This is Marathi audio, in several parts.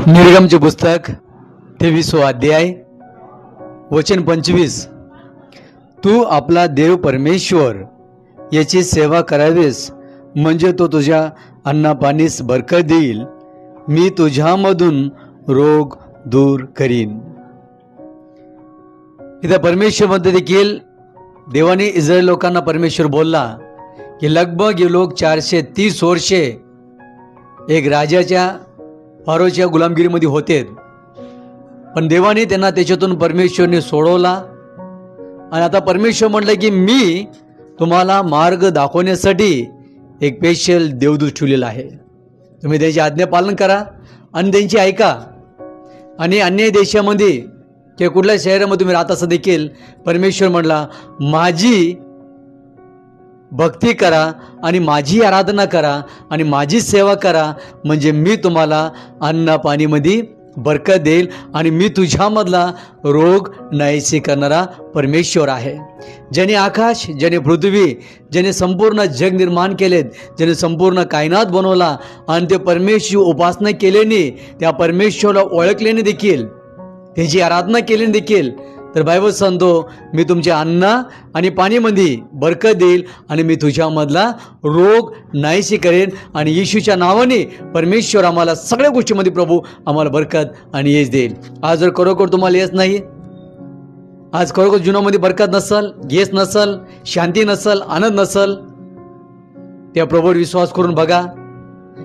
निर्गमचे पुस्तक 23 अध्याय वचन 25. तू आपला देव परमेश्वर याची सेवा करावीस, म्हणजे तो तुझ्या अन्नपाणीस बरकत देईल. मी तुझ्यामधून रोग दूर करीन. इथं परमेश्वरमध्ये देखील देवाने इस्रायल लोकांना परमेश्वर बोलला की लगभग ये लोक 430 वर्षे एक राजाच्या फारोच्या गुलामगिरीमध्ये होते, पण देवाने त्यांना त्याच्यातून परमेश्वरने सोडवला. आणि आता परमेश्वर म्हटलं की मी तुम्हाला मार्ग दाखवण्यासाठी एक स्पेशल देवदूत ठेवलेला आहे. तुम्ही त्याची आज्ञा पालन करा आणि त्यांची ऐका. आणि अन्य देशामध्ये किंवा कुठल्या शहरामध्ये तुम्ही राहत असं देखील परमेश्वर म्हटला माझी भक्ती करा आणि माझी आराधना करा आणि माझी सेवा करा, म्हणजे मी तुम्हाला अन्न पाणीमध्ये बरकत देईल आणि मी तुझ्यामधला रोग नाहीसे करणारा परमेश्वर आहे. ज्याने आकाश, ज्याने पृथ्वी, ज्याने संपूर्ण जग निर्माण केलेत, ज्याने संपूर्ण कायनात बनवला आणि ते परमेश्वर उपासना केल्याने, त्या परमेश्वराला ओळखल्याने देखील, त्याची आराधना केल्याने देखील, तर बायबल सांगतो मी तुमच्या अन्न आणि पाणीमध्ये बरकत देईल आणि मी तुझ्यामधला रोग नाहीशी करेन. आणि येशूच्या नावाने परमेश्वर आम्हाला सगळ्या गोष्टीमध्ये प्रभू आम्हाला बरकत आणि यश देईल. आज जर खरोखर तुम्हाला यश नाही, आज खरोखर जीवनामध्ये बरकत नसल, यश नसल, शांती नसल, आनंद नसल, त्या प्रभूवर विश्वास करून बघा,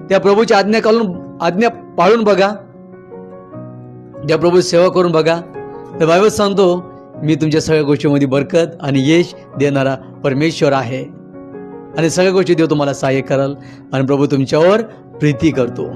त्या प्रभूची आज्ञा पाळून बघा, त्या प्रभू सेवा करून बघा. तर बायबल सांगतो मी तुमच्या सगळ्या गोष्टींमध्ये बरकत आणि यश देणारा परमेश्वर आहे आणि सगळ्या गोष्टी देव तुम्हाला सहाय्य कराल आणि प्रभू तुमच्यावर प्रीती करतो.